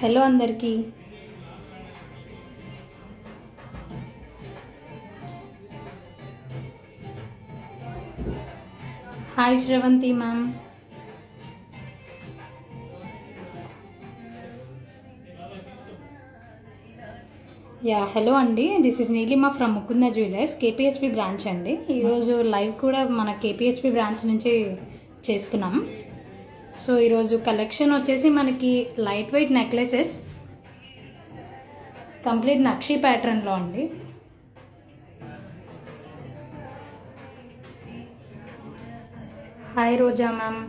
Hello అందరికీ. Hi Sravanthi ma'am. Hello అండి. This is Neelima from Mukunda Jewellers, KPHB branch అండి. ఈరోజు లైవ్ కూడా మన కేపీహెచ్పి బ్రాంచ్ నుంచి చేస్తున్నాం. సో ఈరోజు కలెక్షన్ వచ్చేసి మనకి లైట్ వెయిట్ నెక్లెసెస్ కంప్లీట్ నక్షి ప్యాటర్న్లో అండి. హాయ్ రోజా మ్యామ్.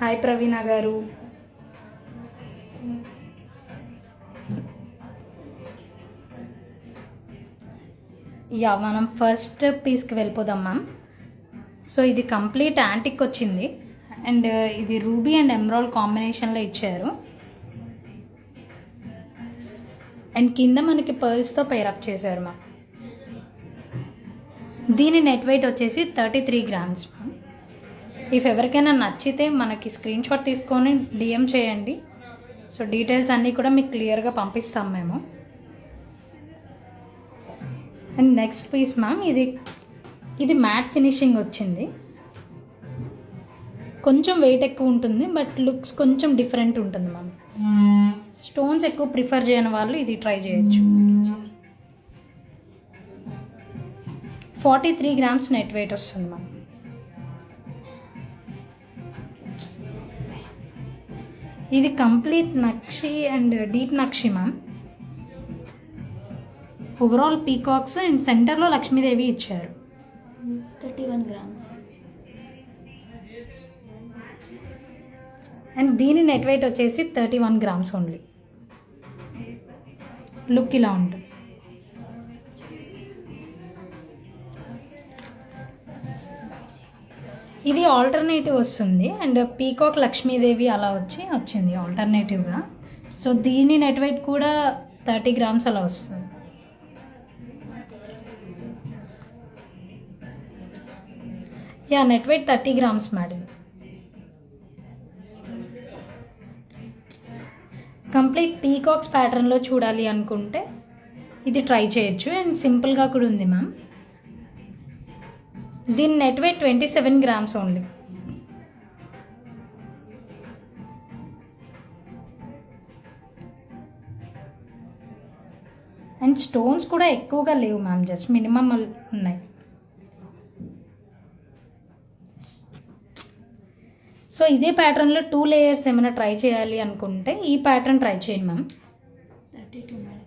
హాయ్ ప్రవీణ గారు. మనం ఫస్ట్ పీస్కి వెళ్ళిపోదాం మ్యామ్. సో ఇది కంప్లీట్ యాంటిక్ వచ్చింది అండ్ ఇది రూబీ అండ్ ఎమరాల్డ్ కాంబినేషన్లో ఇచ్చారు. అండ్ కింద మనకి పర్ల్స్తో పేరప్ చేశారు మ్యామ్. దీని నెట్ వెయిట్ వచ్చేసి 33 గ్రామ్స్ మ్యామ్. ఇఫ్ ఎవరికైనా నచ్చితే మనకి స్క్రీన్ షాట్ తీసుకొని డిఎం చేయండి. సో డీటెయిల్స్ అన్నీ కూడా మీకు క్లియర్గా పంపిస్తాం మేము. అండ్ నెక్స్ట్ పీస్ మ్యామ్, ఇది మ్యాట్ ఫినిషింగ్ వచ్చింది. కొంచెం వెయిట్ ఎక్కువ ఉంటుంది బట్ లుక్స్ కొంచెం డిఫరెంట్ ఉంటుంది మ్యామ్. స్టోన్స్ ఎక్కువ ప్రిఫర్ చేయని వాళ్ళు ఇది ట్రై చేయొచ్చు. 43 గ్రామ్స్ నెట్ వెయిట్ వస్తుంది మ్యామ్. ఇది complete nakshi and deep nakshi ma'am. Overall peacocks and సెంటర్లో లక్ష్మీదేవి ఇచ్చారు. 31 గ్రామ్స్. అండ్ దీని నెట్ వెయిట్ వచ్చేసి 31 గ్రామ్స్ ఓన్లీ. లుక్ ఇలా ఉంటుంది. ఇది ఆల్టర్నేటివ్ వస్తుంది అండ్ పీకాక్ లక్ష్మీదేవి అలా వచ్చింది ఆల్టర్నేటివ్గా. సో దీని నెట్ వెయిట్ కూడా 30 గ్రామ్స్ అలా వస్తుంది. Net weight 30 grams madam. Complete peacocks ప్యాటర్న్లో చూడాలి అనుకుంటే ఇది ట్రై చేయొచ్చు అండ్ సింపుల్గా కూడా ఉంది మ్యామ్. దీని net weight 27 grams only. And stones కూడా ఎక్కువగా లేవు మ్యామ్, జస్ట్ మినిమం ఉన్నాయి. సో ఇదే ప్యాటర్న్లో 2 లేయర్స్ ఏమైనా ట్రై చేయాలి అనుకుంటే ఈ ప్యాటర్న్ ట్రై చేయండి మ్యామ్. 32 మేడం.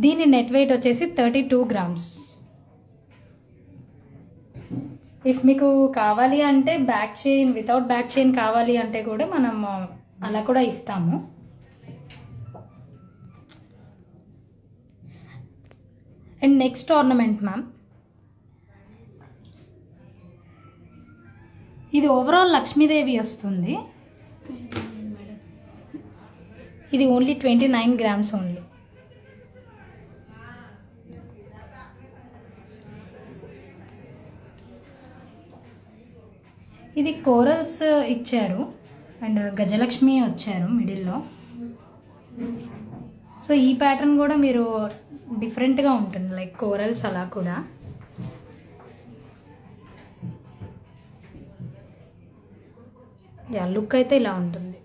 దీని నెట్ వెయిట్ వచ్చేసి 32 గ్రామ్స్. ఇఫ్ మీకు కావాలి అంటే back chain without back chain కావాలి అంటే కూడా మనం అలా కూడా ఇస్తాము. అండ్ నెక్స్ట్ ఆర్నమెంట్ మ్యామ్, ఇది ఓవరాల్ లక్ష్మీదేవి వస్తుంది. 29 మేడం. ఇది ఓన్లీ 29 గ్రామ్స్ ఓన్లీ. ఇది కోరల్స్ ఇచ్చారు అండ్ గజలక్ష్మి వచ్చారు మిడిల్లో. సో ఈ ప్యాటర్న్ కూడా మీరు డిఫరెంట్గా ఉంటుంది, లైక్ కోరల్స్ అలా కూడా. లుక్ అయితే ఇలా ఉంటుంది.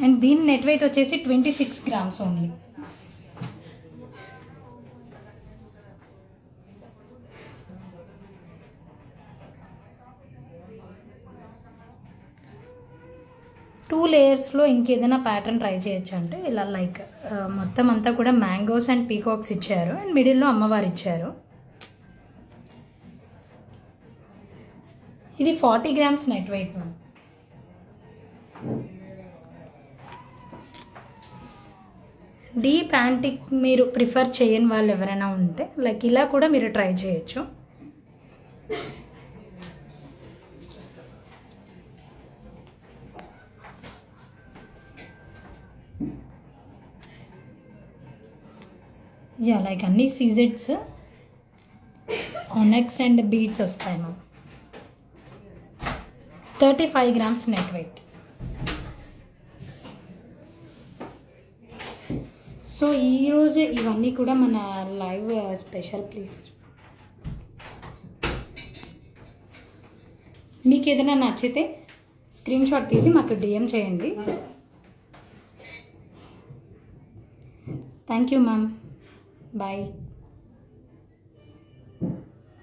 అండ్ దీని నెట్ వెయిట్ వచ్చేసి 26 గ్రామ్స్ ఓన్లీ. టూ లేయర్స్లో ఇంకేదైనా ప్యాటర్న్ ట్రై చేయొచ్చు అంటే ఇలా లైక్ మొత్తం అంతా కూడా మ్యాంగోస్ అండ్ పీకాక్స్ ఇచ్చారు అండ్ మిడిల్లో అమ్మవారు ఇచ్చారు. ఇది 40 grams net weight ma'am. Deep antique మీరు ప్రిఫర్ చేయని వాళ్ళు ఎవరైనా ఉంటే లైక్ ఇలా కూడా మీరు ట్రై చేయొచ్చు. లైక్ అన్ని సీజెడ్స్ ఆనెక్స్ అండ్ బీడ్స్ వస్తాయి ma'am. 35 grams net weight. So ఈరోజు ఇవన్నీ కూడా మన లైవ్ స్పెషల్. ప్లీజ్ మీకు ఏదైనా నచ్చితే స్క్రీన్ షాట్ తీసి మాకు డిఎం చేయండి. Thank you ma'am, bye.